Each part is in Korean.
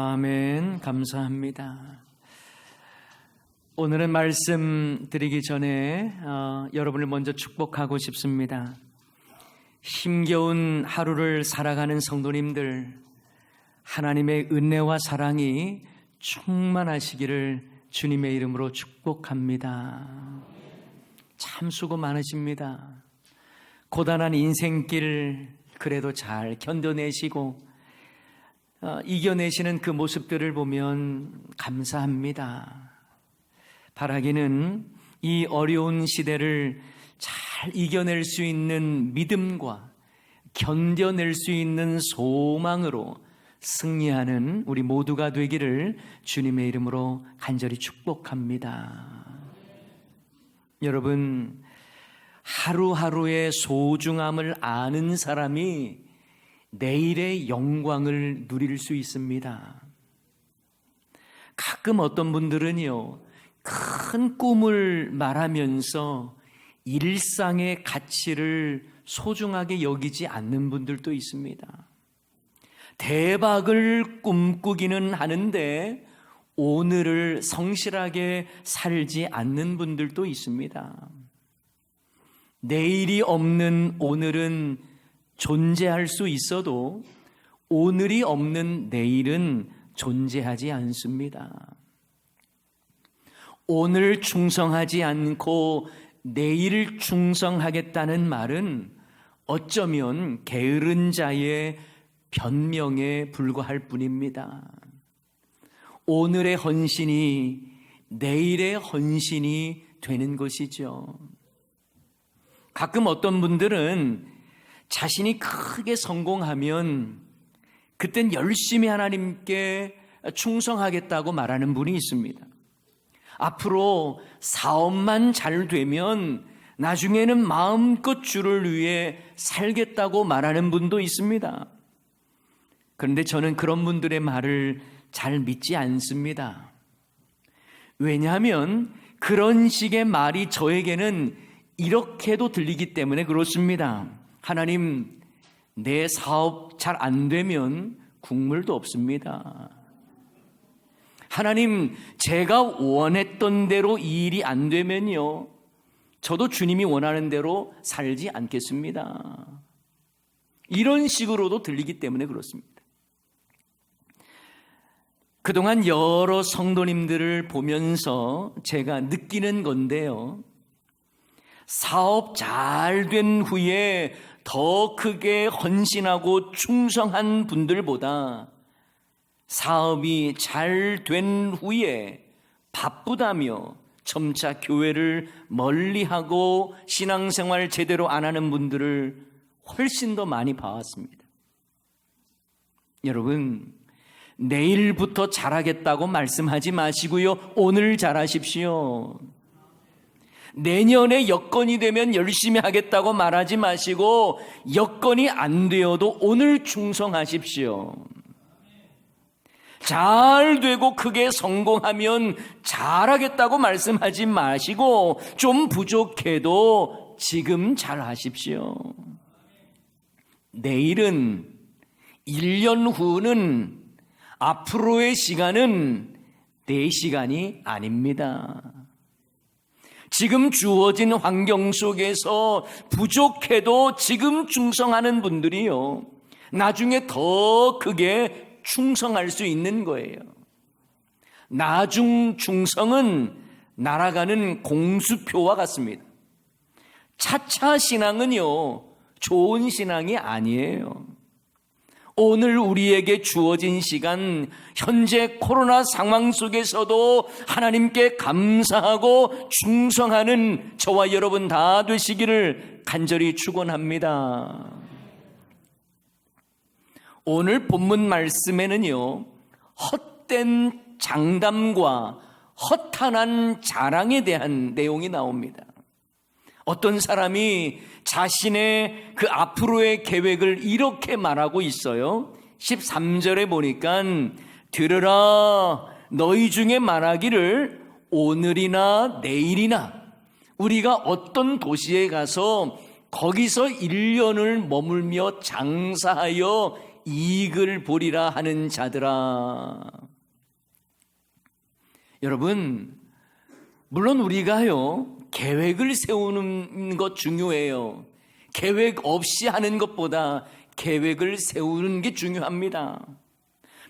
아멘. 감사합니다. 오늘은 말씀 드리기 전에 여러분을 먼저 축복하고 싶습니다. 힘겨운 하루를 살아가는 성도님들, 하나님의 은혜와 사랑이 충만하시기를 주님의 이름으로 축복합니다. 참 수고 많으십니다. 고단한 인생길 그래도 잘 견뎌내시고 이겨내시는 그 모습들을 보면 감사합니다. 바라기는 이 어려운 시대를 잘 이겨낼 수 있는 믿음과 견뎌낼 수 있는 소망으로 승리하는 우리 모두가 되기를 주님의 이름으로 간절히 축복합니다. 여러분, 하루하루의 소중함을 아는 사람이 내일의 영광을 누릴 수 있습니다. 가끔 어떤 분들은요, 큰 꿈을 말하면서 일상의 가치를 소중하게 여기지 않는 분들도 있습니다. 대박을 꿈꾸기는 하는데 오늘을 성실하게 살지 않는 분들도 있습니다. 내일이 없는 오늘은 존재할 수 있어도 오늘이 없는 내일은 존재하지 않습니다. 오늘 충성하지 않고 내일 충성하겠다는 말은 어쩌면 게으른 자의 변명에 불과할 뿐입니다. 오늘의 헌신이 내일의 헌신이 되는 것이죠. 가끔 어떤 분들은 자신이 크게 성공하면 그땐 열심히 하나님께 충성하겠다고 말하는 분이 있습니다. 앞으로 사업만 잘 되면 나중에는 마음껏 주를 위해 살겠다고 말하는 분도 있습니다. 그런데 저는 그런 분들의 말을 잘 믿지 않습니다. 왜냐하면 그런 식의 말이 저에게는 이렇게도 들리기 때문에 그렇습니다. 하나님, 내 사업 잘 안 되면 국물도 없습니다. 하나님, 제가 원했던 대로 이 일이 안 되면요, 저도 주님이 원하는 대로 살지 않겠습니다. 이런 식으로도 들리기 때문에 그렇습니다. 그동안 여러 성도님들을 보면서 제가 느끼는 건데요, 사업 잘 된 후에 더 크게 헌신하고 충성한 분들보다 사업이 잘 된 후에 바쁘다며 점차 교회를 멀리하고 신앙생활 제대로 안 하는 분들을 훨씬 더 많이 봐왔습니다. 여러분, 내일부터 잘하겠다고 말씀하지 마시고요, 오늘 잘하십시오. 내년에 여건이 되면 열심히 하겠다고 말하지 마시고 여건이 안 되어도 오늘 충성하십시오. 잘 되고 크게 성공하면 잘하겠다고 말씀하지 마시고 좀 부족해도 지금 잘하십시오. 내일은 1년 후는 앞으로의 시간은 내 시간이 아닙니다. 지금 주어진 환경 속에서 부족해도 지금 충성하는 분들이요, 나중에 더 크게 충성할 수 있는 거예요. 나중 충성은 날아가는 공수표와 같습니다. 차차 신앙은요, 좋은 신앙이 아니에요. 오늘 우리에게 주어진 시간, 현재 코로나 상황 속에서도 하나님께 감사하고 충성하는 저와 여러분 다 되시기를 간절히 축원합니다. 오늘 본문 말씀에는요, 헛된 장담과 허탄한 자랑에 대한 내용이 나옵니다. 어떤 사람이 자신의 그 앞으로의 계획을 이렇게 말하고 있어요. 13절에 보니까 들으라, 너희 중에 말하기를 오늘이나 내일이나 우리가 어떤 도시에 가서 거기서 1년을 머물며 장사하여 이익을 보리라 하는 자들아. 여러분, 물론 우리가요, 계획을 세우는 것 중요해요. 계획 없이 하는 것보다 계획을 세우는 게 중요합니다.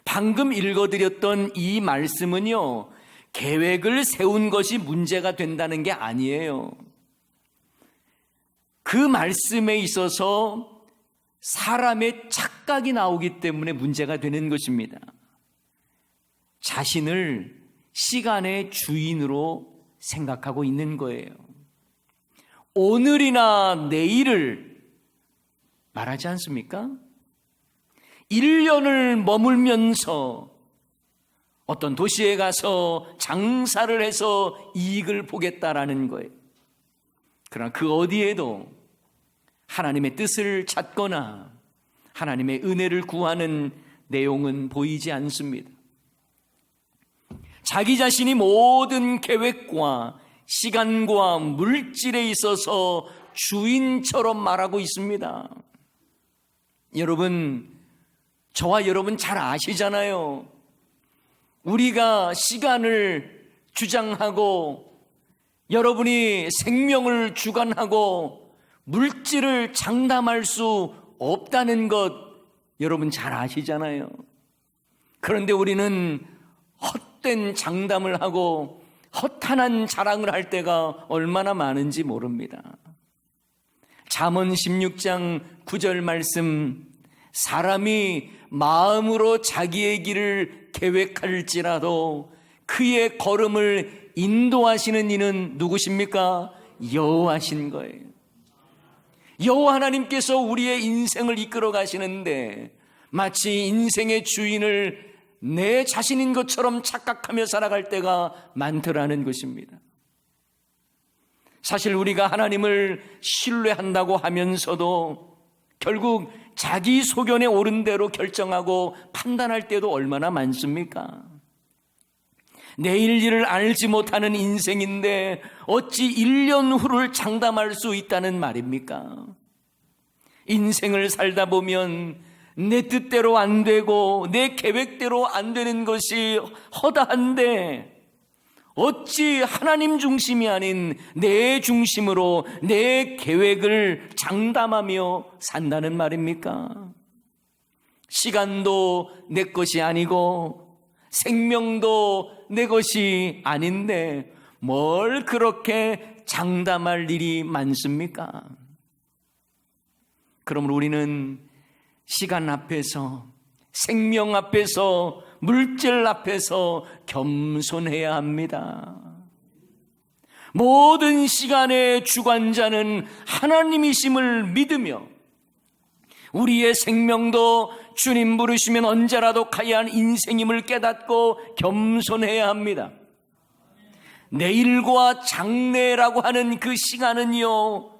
방금 읽어드렸던 이 말씀은요, 계획을 세운 것이 문제가 된다는 게 아니에요. 그 말씀에 있어서 사람의 착각이 나오기 때문에 문제가 되는 것입니다. 자신을 시간의 주인으로 생각하고 있는 거예요. 오늘이나 내일을 말하지 않습니까? 1년을 머물면서 어떤 도시에 가서 장사를 해서 이익을 보겠다라는 거예요. 그러나 그 어디에도 하나님의 뜻을 찾거나 하나님의 은혜를 구하는 내용은 보이지 않습니다. 자기 자신이 모든 계획과 시간과 물질에 있어서 주인처럼 말하고 있습니다. 여러분, 저와 여러분 잘 아시잖아요. 우리가 시간을 주장하고 여러분이 생명을 주관하고 물질을 장담할 수 없다는 것 여러분 잘 아시잖아요. 그런데 우리는 헛된 장담을 하고 허탄한 자랑을 할 때가 얼마나 많은지 모릅니다. 잠언 16장 9절 말씀, 사람이 마음으로 자기의 길을 계획할지라도 그의 걸음을 인도하시는 이는 누구십니까? 여호와신 거예요. 여호와 하나님께서 우리의 인생을 이끌어 가시는데 마치 인생의 주인을 내 자신인 것처럼 착각하며 살아갈 때가 많더라는 것입니다. 사실 우리가 하나님을 신뢰한다고 하면서도 결국 자기 소견에 옳은 대로 결정하고 판단할 때도 얼마나 많습니까? 내일 일을 알지 못하는 인생인데 어찌 1년 후를 장담할 수 있다는 말입니까? 인생을 살다 보면 내 뜻대로 안 되고 내 계획대로 안 되는 것이 허다한데 어찌 하나님 중심이 아닌 내 중심으로 내 계획을 장담하며 산다는 말입니까? 시간도 내 것이 아니고 생명도 내 것이 아닌데 뭘 그렇게 장담할 일이 많습니까? 그러므로 우리는 시간 앞에서, 생명 앞에서, 물질 앞에서 겸손해야 합니다. 모든 시간의 주관자는 하나님이심을 믿으며 우리의 생명도 주님 부르시면 언제라도 가야 할 인생임을 깨닫고 겸손해야 합니다. 내일과 장래라고 하는 그 시간은요,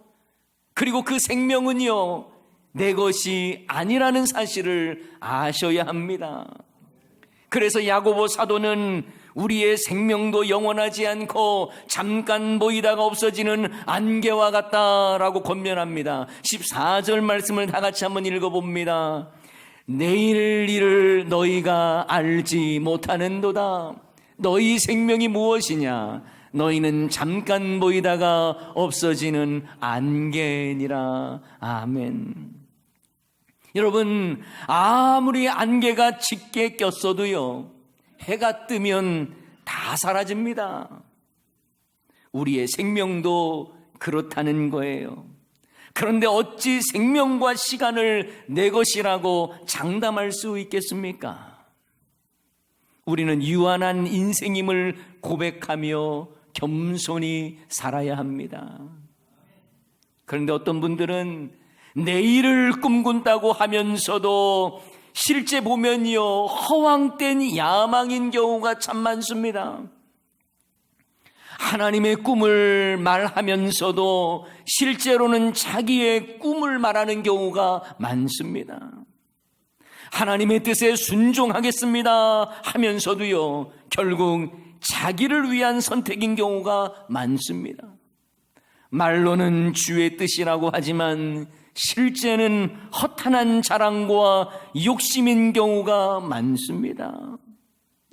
그리고 그 생명은요, 내 것이 아니라는 사실을 아셔야 합니다. 그래서 야고보 사도는 우리의 생명도 영원하지 않고 잠깐 보이다가 없어지는 안개와 같다라고 권면합니다. 14절 말씀을 다 같이 한번 읽어봅니다. 내일 일을 너희가 알지 못하는도다. 너희 생명이 무엇이냐? 너희는 잠깐 보이다가 없어지는 안개니라. 아멘. 여러분, 아무리 안개가 짙게 꼈어도요, 해가 뜨면 다 사라집니다. 우리의 생명도 그렇다는 거예요. 그런데 어찌 생명과 시간을 내 것이라고 장담할 수 있겠습니까? 우리는 유한한 인생임을 고백하며 겸손히 살아야 합니다. 그런데 어떤 분들은 내일을 꿈꾼다고 하면서도 실제 보면요, 허황된 야망인 경우가 참 많습니다. 하나님의 꿈을 말하면서도 실제로는 자기의 꿈을 말하는 경우가 많습니다. 하나님의 뜻에 순종하겠습니다 하면서도요, 결국 자기를 위한 선택인 경우가 많습니다. 말로는 주의 뜻이라고 하지만 실제는 허탄한 자랑과 욕심인 경우가 많습니다.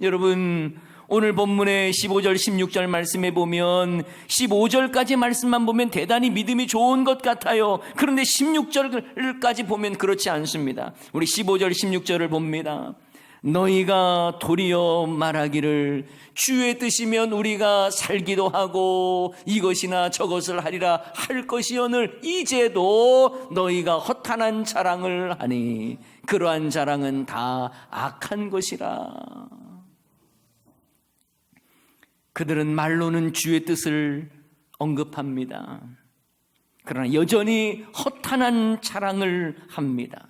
여러분, 오늘 본문의 15절 16절 말씀에 보면 15절까지 말씀만 보면 대단히 믿음이 좋은 것 같아요. 그런데 16절까지 보면 그렇지 않습니다. 우리 15절 16절을 봅니다. 너희가 도리어 말하기를 주의 뜻이면 우리가 살기도 하고 이것이나 저것을 하리라 할 것이오늘 이제도 너희가 허탄한 자랑을 하니 그러한 자랑은 다 악한 것이라. 그들은 말로는 주의 뜻을 언급합니다. 그러나 여전히 허탄한 자랑을 합니다.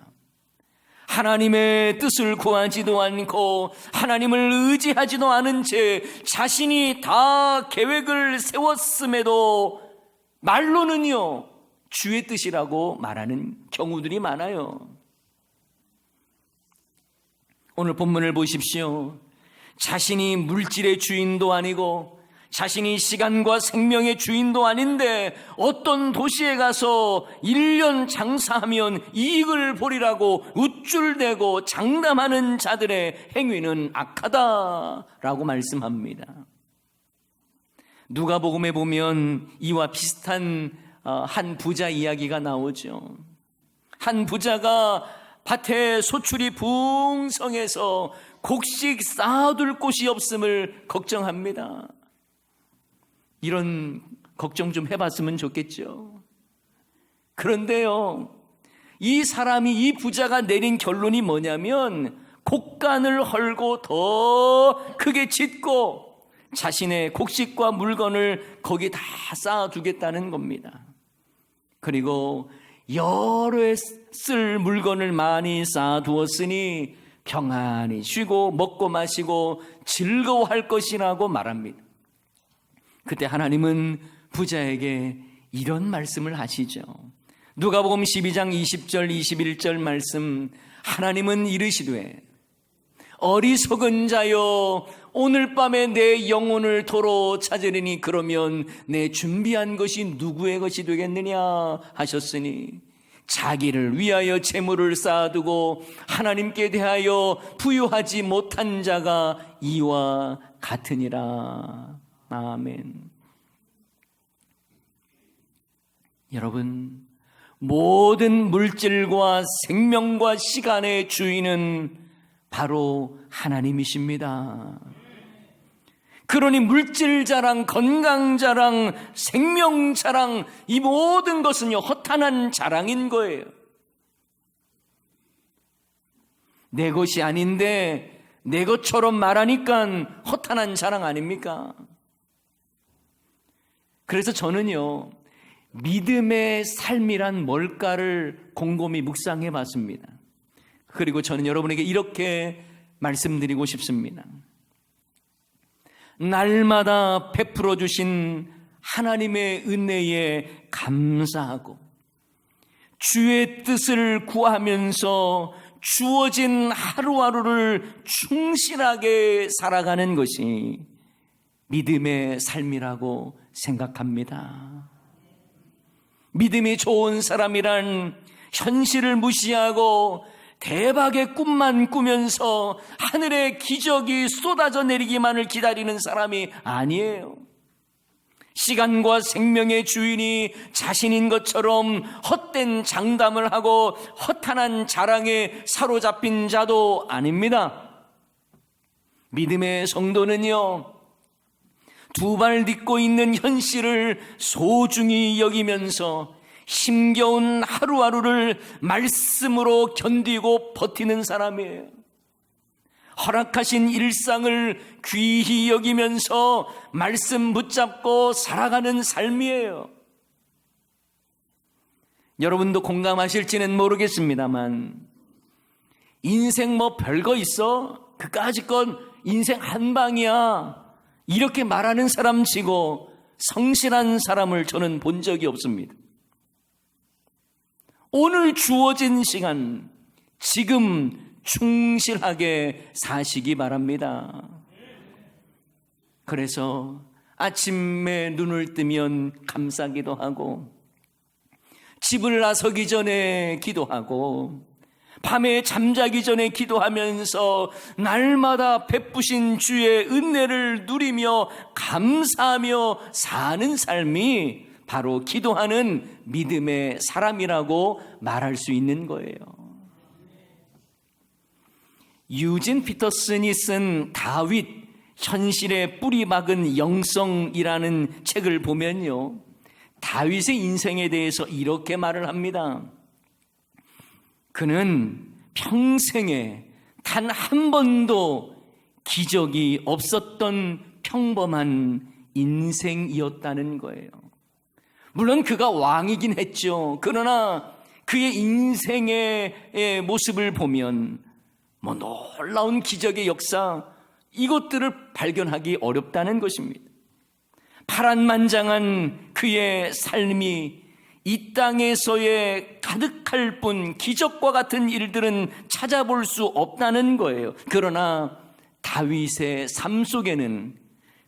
하나님의 뜻을 구하지도 않고 하나님을 의지하지도 않은 채 자신이 다 계획을 세웠음에도 말로는요 주의 뜻이라고 말하는 경우들이 많아요. 오늘 본문을 보십시오. 자신이 물질의 주인도 아니고 자신이 시간과 생명의 주인도 아닌데 어떤 도시에 가서 1년 장사하면 이익을 보리라고 우쭐대고 장담하는 자들의 행위는 악하다라고 말씀합니다. 누가복음에 보면 이와 비슷한 한 부자 이야기가 나오죠. 한 부자가 밭에 소출이 풍성해서 곡식 쌓아둘 곳이 없음을 걱정합니다. 이런 걱정 좀 해봤으면 좋겠죠. 그런데요, 이 부자가 내린 결론이 뭐냐면 곡간을 헐고 더 크게 짓고 자신의 곡식과 물건을 거기 다 쌓아두겠다는 겁니다. 그리고 여러 해 쓸 물건을 많이 쌓아두었으니 평안히 쉬고 먹고 마시고 즐거워할 것이라고 말합니다. 그때 하나님은 부자에게 이런 말씀을 하시죠. 누가복음 12장 20절 21절 말씀, 하나님은 이르시되 어리석은 자여 오늘 밤에 내 영혼을 도로 찾으리니 그러면 내 준비한 것이 누구의 것이 되겠느냐 하셨으니 자기를 위하여 재물을 쌓아두고 하나님께 대하여 부유하지 못한 자가 이와 같으니라. 아멘. 여러분, 모든 물질과 생명과 시간의 주인은 바로 하나님이십니다. 그러니 물질 자랑, 건강 자랑, 생명 자랑, 이 모든 것은요 허탄한 자랑인 거예요. 내 것이 아닌데 내 것처럼 말하니까 허탄한 자랑 아닙니까? 그래서 저는요 믿음의 삶이란 뭘까를 곰곰이 묵상해 봤습니다. 그리고 저는 여러분에게 이렇게 말씀드리고 싶습니다. 날마다 베풀어 주신 하나님의 은혜에 감사하고 주의 뜻을 구하면서 주어진 하루하루를 충실하게 살아가는 것이 믿음의 삶이라고 생각합니다. 믿음이 좋은 사람이란 현실을 무시하고 대박의 꿈만 꾸면서 하늘의 기적이 쏟아져 내리기만을 기다리는 사람이 아니에요. 시간과 생명의 주인이 자신인 것처럼 헛된 장담을 하고 허탄한 자랑에 사로잡힌 자도 아닙니다. 믿음의 성도는요, 두 발 딛고 있는 현실을 소중히 여기면서 힘겨운 하루하루를 말씀으로 견디고 버티는 사람이에요. 허락하신 일상을 귀히 여기면서 말씀 붙잡고 살아가는 삶이에요. 여러분도 공감하실지는 모르겠습니다만 인생 뭐 별거 있어? 그까짓 건 인생 한 방이야. 이렇게 말하는 사람 치고 성실한 사람을 저는 본 적이 없습니다. 오늘 주어진 시간, 지금 충실하게 사시기 바랍니다. 그래서 아침에 눈을 뜨면 감사기도 하고 집을 나서기 전에 기도하고 밤에 잠자기 전에 기도하면서 날마다 베푸신 주의 은혜를 누리며 감사하며 사는 삶이 바로 기도하는 믿음의 사람이라고 말할 수 있는 거예요. 유진 피터슨이 쓴 다윗 현실의 뿌리 박은 영성이라는 책을 보면요, 다윗의 인생에 대해서 이렇게 말을 합니다. 그는 평생에 단 한 번도 기적이 없었던 평범한 인생이었다는 거예요. 물론 그가 왕이긴 했죠. 그러나 그의 인생의 모습을 보면 놀라운 기적의 역사, 이것들을 발견하기 어렵다는 것입니다. 파란만장한 그의 삶이 이 땅에서의 가득할 뿐 기적과 같은 일들은 찾아볼 수 없다는 거예요. 그러나 다윗의 삶 속에는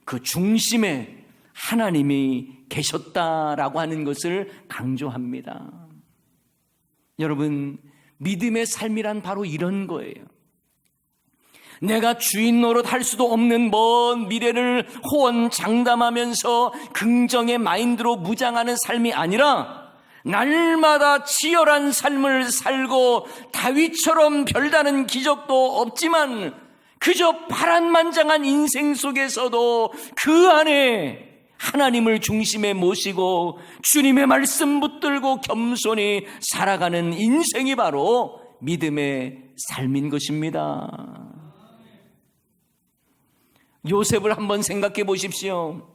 그 중심에 하나님이 계셨다라고 하는 것을 강조합니다. 여러분, 믿음의 삶이란 바로 이런 거예요. 내가 주인 노릇할 수도 없는 먼 미래를 호언장담하면서 긍정의 마인드로 무장하는 삶이 아니라 날마다 치열한 삶을 살고 다윗처럼 별다른 기적도 없지만 그저 파란만장한 인생 속에서도 그 안에 하나님을 중심에 모시고 주님의 말씀 붙들고 겸손히 살아가는 인생이 바로 믿음의 삶인 것입니다. 요셉을 한번 생각해 보십시오.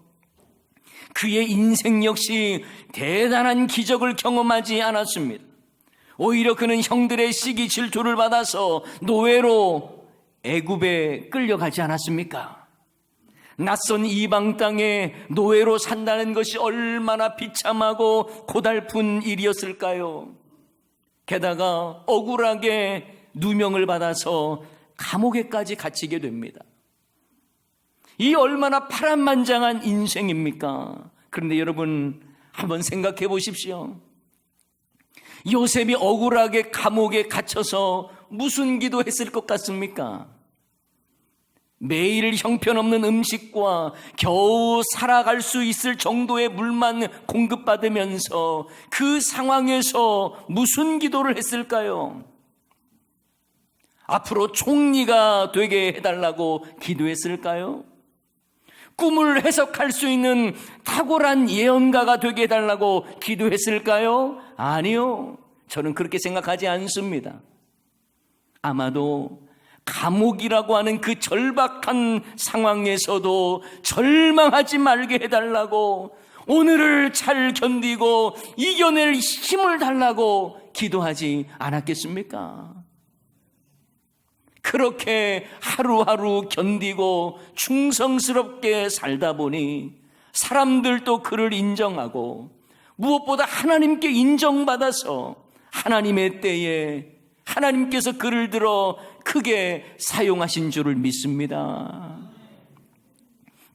그의 인생 역시 대단한 기적을 경험하지 않았습니다. 오히려 그는 형들의 시기 질투를 받아서 노예로 애굽에 끌려가지 않았습니까? 낯선 이방 땅에 노예로 산다는 것이 얼마나 비참하고 고달픈 일이었을까요? 게다가 억울하게 누명을 받아서 감옥에까지 갇히게 됩니다. 이 얼마나 파란만장한 인생입니까? 그런데 여러분 한번 생각해 보십시오. 요셉이 억울하게 감옥에 갇혀서 무슨 기도했을 것 같습니까? 매일 형편없는 음식과 겨우 살아갈 수 있을 정도의 물만 공급받으면서 그 상황에서 무슨 기도를 했을까요? 앞으로 총리가 되게 해달라고 기도했을까요? 꿈을 해석할 수 있는 탁월한 예언가가 되게 해달라고 기도했을까요? 아니요. 저는 그렇게 생각하지 않습니다. 아마도 감옥이라고 하는 그 절박한 상황에서도 절망하지 말게 해달라고, 오늘을 잘 견디고 이겨낼 힘을 달라고 기도하지 않았겠습니까? 그렇게 하루하루 견디고 충성스럽게 살다 보니 사람들도 그를 인정하고 무엇보다 하나님께 인정받아서 하나님의 때에 하나님께서 그를 들어 크게 사용하신 줄을 믿습니다.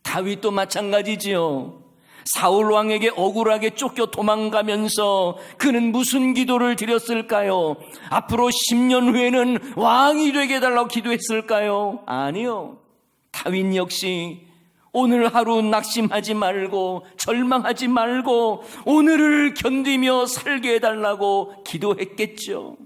다윗도 마찬가지지요. 사울 왕에게 억울하게 쫓겨 도망가면서 그는 무슨 기도를 드렸을까요? 앞으로 10년 후에는 왕이 되게 해달라고 기도했을까요? 아니요. 다윗 역시 오늘 하루 낙심하지 말고 절망하지 말고 오늘을 견디며 살게 해달라고 기도했겠죠.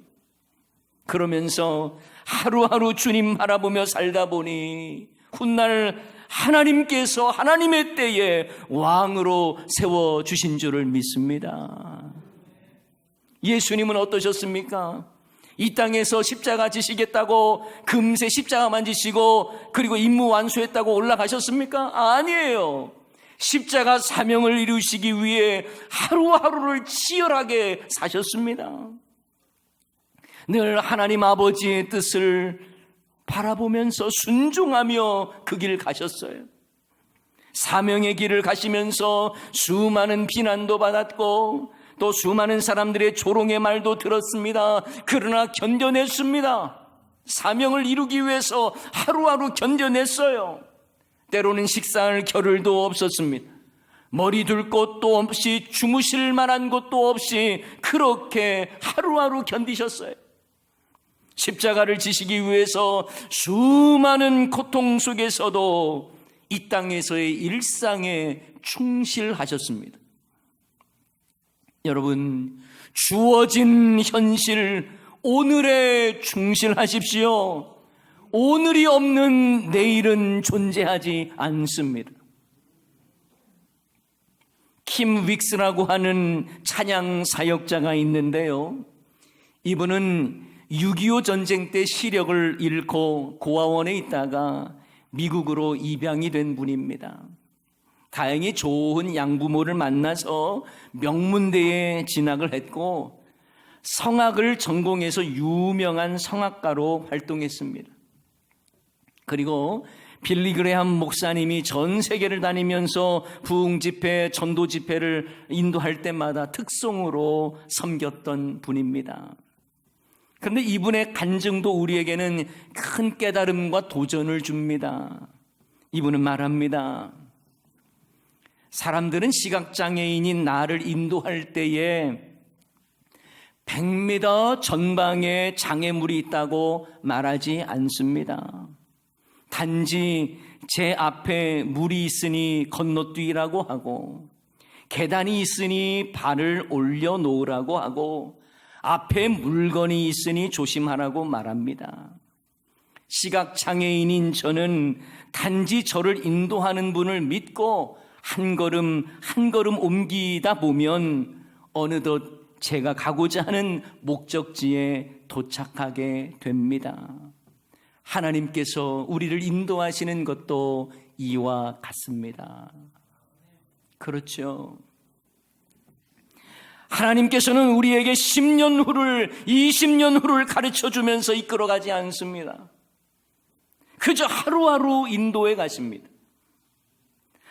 그러면서 하루하루 주님 바라보며 살다 보니 훗날 하나님께서 하나님의 때에 왕으로 세워주신 줄을 믿습니다. 예수님은 어떠셨습니까? 이 땅에서 십자가 지시겠다고 금세 십자가만 지시고 그리고 임무 완수했다고 올라가셨습니까? 아니에요. 십자가 사명을 이루시기 위해 하루하루를 치열하게 사셨습니다. 늘 하나님 아버지의 뜻을 바라보면서 순종하며 그 길 가셨어요. 사명의 길을 가시면서 수많은 비난도 받았고 또 수많은 사람들의 조롱의 말도 들었습니다. 그러나 견뎌냈습니다. 사명을 이루기 위해서 하루하루 견뎌냈어요. 때로는 식사할 겨를도 없었습니다. 머리 둘 곳도 없이 주무실 만한 곳도 없이 그렇게 하루하루 견디셨어요. 십자가를 지시기 위해서 수많은 고통 속에서도 이 땅에서의 일상에 충실하셨습니다. 여러분, 주어진 현실, 오늘에 충실하십시오. 오늘이 없는 내일은 존재하지 않습니다. 킴 윅스라고 하는 찬양 사역자가 있는데요. 이분은 6.25 전쟁 때 시력을 잃고 고아원에 있다가 미국으로 입양이 된 분입니다. 다행히 좋은 양부모를 만나서 명문대에 진학을 했고 성악을 전공해서 유명한 성악가로 활동했습니다. 그리고 빌리 그레함 목사님이 전 세계를 다니면서 부흥 집회, 전도 집회를 인도할 때마다 특송으로 섬겼던 분입니다. 그런데 이분의 간증도 우리에게는 큰 깨달음과 도전을 줍니다. 이분은 말합니다. 사람들은 시각장애인인 나를 인도할 때에 100m 전방에 장애물이 있다고 말하지 않습니다. 단지 제 앞에 물이 있으니 건너뛰라고 하고 계단이 있으니 발을 올려놓으라고 하고 앞에 물건이 있으니 조심하라고 말합니다. 시각장애인인 저는 단지 저를 인도하는 분을 믿고 한 걸음 한 걸음 옮기다 보면 어느덧 제가 가고자 하는 목적지에 도착하게 됩니다. 하나님께서 우리를 인도하시는 것도 이와 같습니다. 그렇죠. 하나님께서는 우리에게 10년 후를 20년 후를 가르쳐 주면서 이끌어가지 않습니다. 그저 하루하루 인도해 가십니다.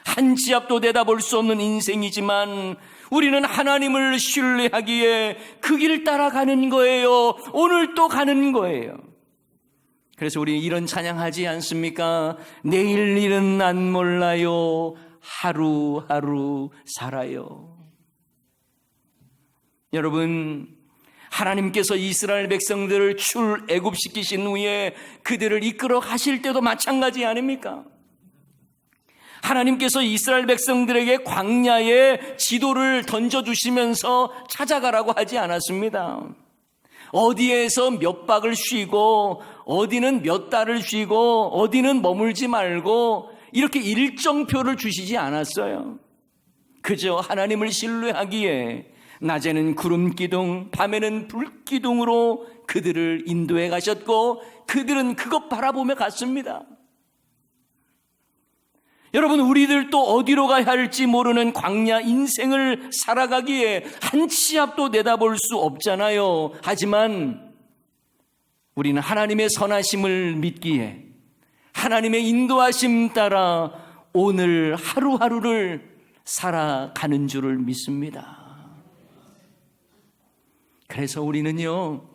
한 치 앞도 내다볼 수 없는 인생이지만 우리는 하나님을 신뢰하기에 그 길을 따라가는 거예요. 오늘 또 가는 거예요. 그래서 우리 이런 찬양하지 않습니까? 내일 일은 난 몰라요. 하루하루 살아요. 여러분, 하나님께서 이스라엘 백성들을 출애굽시키신 후에 그들을 이끌어 가실 때도 마찬가지 아닙니까? 하나님께서 이스라엘 백성들에게 광야에 지도를 던져주시면서 찾아가라고 하지 않았습니다. 어디에서 몇 박을 쉬고 어디는 몇 달을 쉬고 어디는 머물지 말고 이렇게 일정표를 주시지 않았어요. 그저 하나님을 신뢰하기에 낮에는 구름기둥, 밤에는 불기둥으로 그들을 인도해 가셨고 그들은 그것 바라보며 갔습니다. 여러분, 우리들도 어디로 가야 할지 모르는 광야 인생을 살아가기에 한 치 앞도 내다볼 수 없잖아요. 하지만 우리는 하나님의 선하심을 믿기에 하나님의 인도하심 따라 오늘 하루하루를 살아가는 줄을 믿습니다. 그래서 우리는요,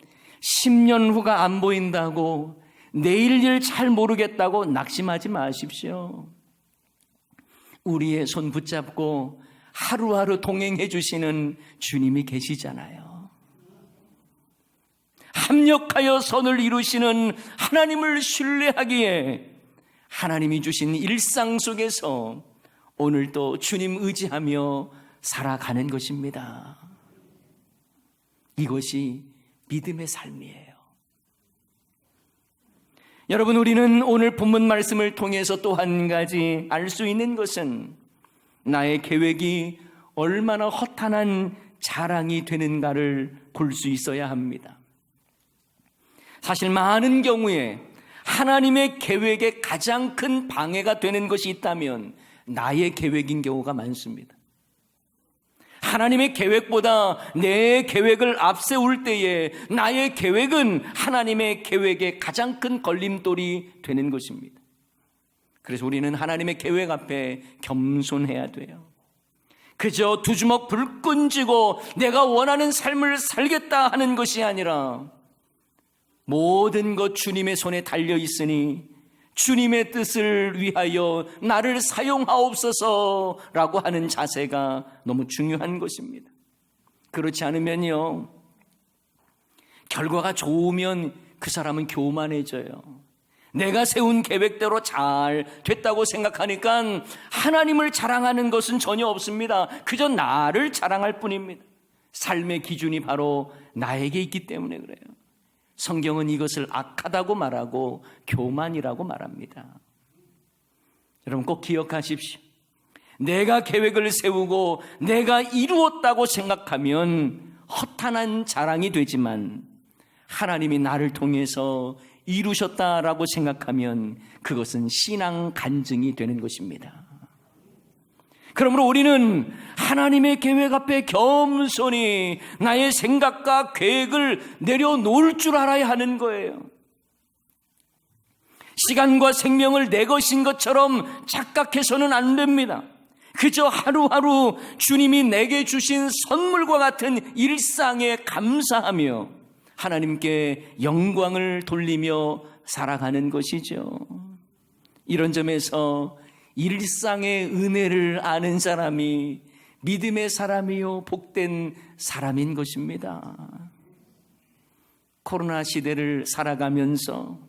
10년 후가 안 보인다고 내일 일 잘 모르겠다고 낙심하지 마십시오. 우리의 손 붙잡고 하루하루 동행해 주시는 주님이 계시잖아요. 합력하여 선을 이루시는 하나님을 신뢰하기에 하나님이 주신 일상 속에서 오늘도 주님 의지하며 살아가는 것입니다. 이것이 믿음의 삶이에요. 여러분, 우리는 오늘 본문 말씀을 통해서 또 한 가지 알 수 있는 것은 나의 계획이 얼마나 허탄한 자랑이 되는가를 볼 수 있어야 합니다. 사실 많은 경우에 하나님의 계획에 가장 큰 방해가 되는 것이 있다면 나의 계획인 경우가 많습니다. 하나님의 계획보다 내 계획을 앞세울 때에 나의 계획은 하나님의 계획에 가장 큰 걸림돌이 되는 것입니다. 그래서 우리는 하나님의 계획 앞에 겸손해야 돼요. 그저 두 주먹 불끈 쥐고 내가 원하는 삶을 살겠다 하는 것이 아니라 모든 것 주님의 손에 달려 있으니 주님의 뜻을 위하여 나를 사용하옵소서라고 하는 자세가 너무 중요한 것입니다. 그렇지 않으면요, 결과가 좋으면 그 사람은 교만해져요. 내가 세운 계획대로 잘 됐다고 생각하니까 하나님을 자랑하는 것은 전혀 없습니다. 그저 나를 자랑할 뿐입니다. 삶의 기준이 바로 나에게 있기 때문에 그래요. 성경은 이것을 악하다고 말하고 교만이라고 말합니다. 여러분 꼭 기억하십시오. 내가 계획을 세우고 내가 이루었다고 생각하면 허탄한 자랑이 되지만, 하나님이 나를 통해서 이루셨다라고 생각하면 그것은 신앙 간증이 되는 것입니다. 그러므로 우리는 하나님의 계획 앞에 겸손히 나의 생각과 계획을 내려놓을 줄 알아야 하는 거예요. 시간과 생명을 내 것인 것처럼 착각해서는 안 됩니다. 그저 하루하루 주님이 내게 주신 선물과 같은 일상에 감사하며 하나님께 영광을 돌리며 살아가는 것이죠. 이런 점에서 일상의 은혜를 아는 사람이 믿음의 사람이요 복된 사람인 것입니다. 코로나 시대를 살아가면서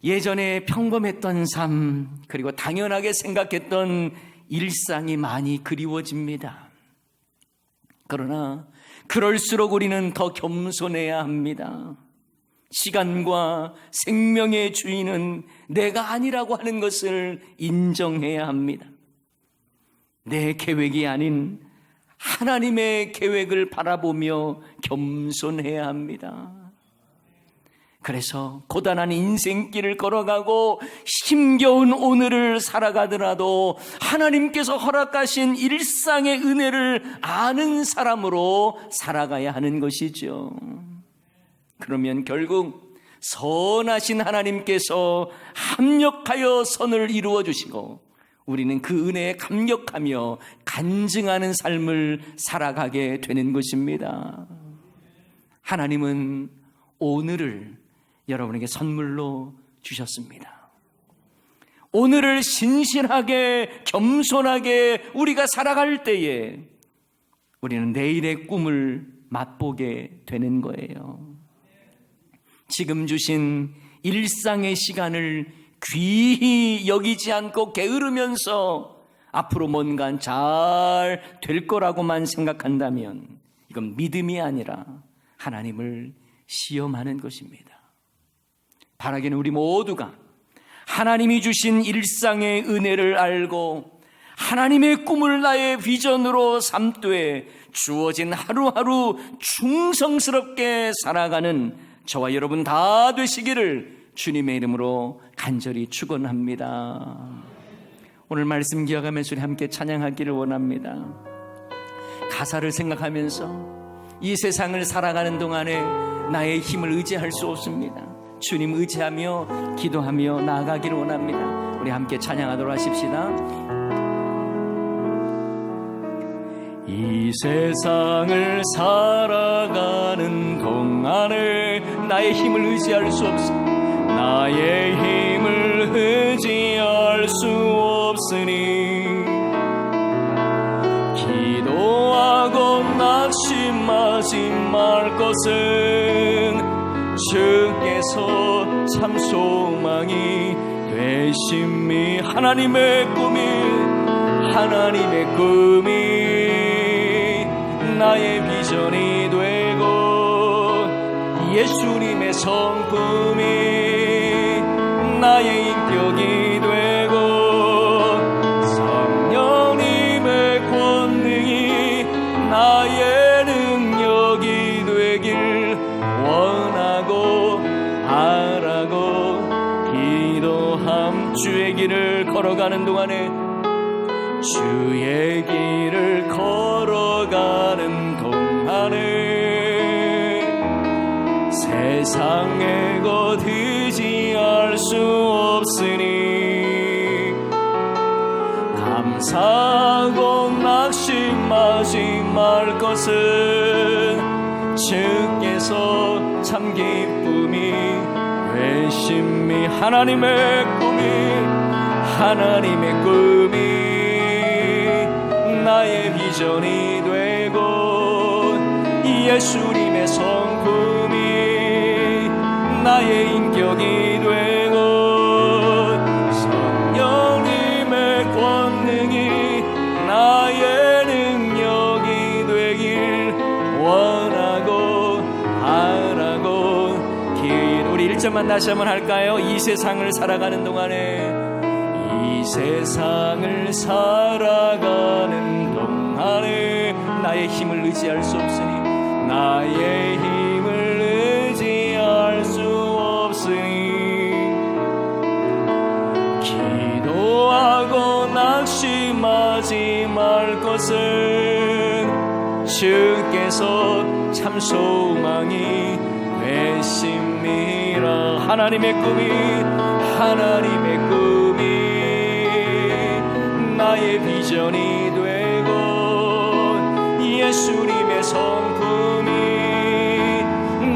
예전에 평범했던 삶, 그리고 당연하게 생각했던 일상이 많이 그리워집니다. 그러나 그럴수록 우리는 더 겸손해야 합니다. 시간과 생명의 주인은 내가 아니라고 하는 것을 인정해야 합니다. 내 계획이 아닌 하나님의 계획을 바라보며 겸손해야 합니다. 그래서 고단한 인생길을 걸어가고 힘겨운 오늘을 살아가더라도 하나님께서 허락하신 일상의 은혜를 아는 사람으로 살아가야 하는 것이죠. 그러면 결국 선하신 하나님께서 합력하여 선을 이루어 주시고 우리는 그 은혜에 감격하며 간증하는 삶을 살아가게 되는 것입니다. 하나님은 오늘을 여러분에게 선물로 주셨습니다. 오늘을 신실하게 겸손하게 우리가 살아갈 때에 우리는 내일의 꿈을 맛보게 되는 거예요. 지금 주신 일상의 시간을 귀히 여기지 않고 게으르면서 앞으로 뭔가 잘 될 거라고만 생각한다면 이건 믿음이 아니라 하나님을 시험하는 것입니다. 바라기는 우리 모두가 하나님이 주신 일상의 은혜를 알고 하나님의 꿈을 나의 비전으로 삼되 주어진 하루하루 충성스럽게 살아가는 저와 여러분 다 되시기를 주님의 이름으로 간절히 축원합니다. 오늘 말씀 기억하면서 우리 함께 찬양하기를 원합니다. 가사를 생각하면서 이 세상을 살아가는 동안에 나의 힘을 의지할 수 없습니다. 주님 의지하며 기도하며 나아가기를 원합니다. 우리 함께 찬양하도록 하십시다. 이 세상을 살아가는 동안에 나의 힘을 의지할 수 없습니다. 나의 힘을 의지할 수 없으니 기도하고 낙심하지 말 것은 주께서 참 소망이 되심이 하나님의 꿈이 나의 비전이 되고 예수님의 성품이 나의 인격이 되고 성령님의 권능이 나의 능력이 되길 원하고 바라고 기도함. 주의 길을 걸어가는 동안에 주의 길을 걸어가는 동안에 세상의 것 의지할 수 없으니 감사하고 낙심하지 말 것은 주께서 참 기쁨이 회심이 하나님의 꿈이 나의 비전이 되고 예수님의 성품이 나의 인격이 되고 성령님의 권능이 나의 능력이 되길 원하고 바라고 우리 1절만 다시 한번 할까요? 이 세상을 살아가는 동안에 나의 힘을 의지할 수 없으니 기도하고 낙심하지 말 것은 주께서 참 소망이 되심이라. 하나님의 꿈이 나의 비전이 되고 예수님의 성품이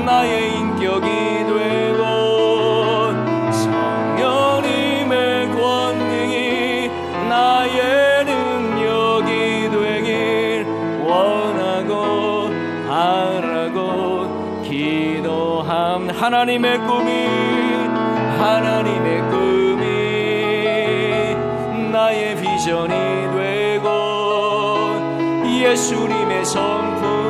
나의 인격이 되고 성령님의 권능이 나의 능력이 되길 원하고 바라고 기도함. 하나님의 꿈이 나의 비전이 되고 예수님의 성품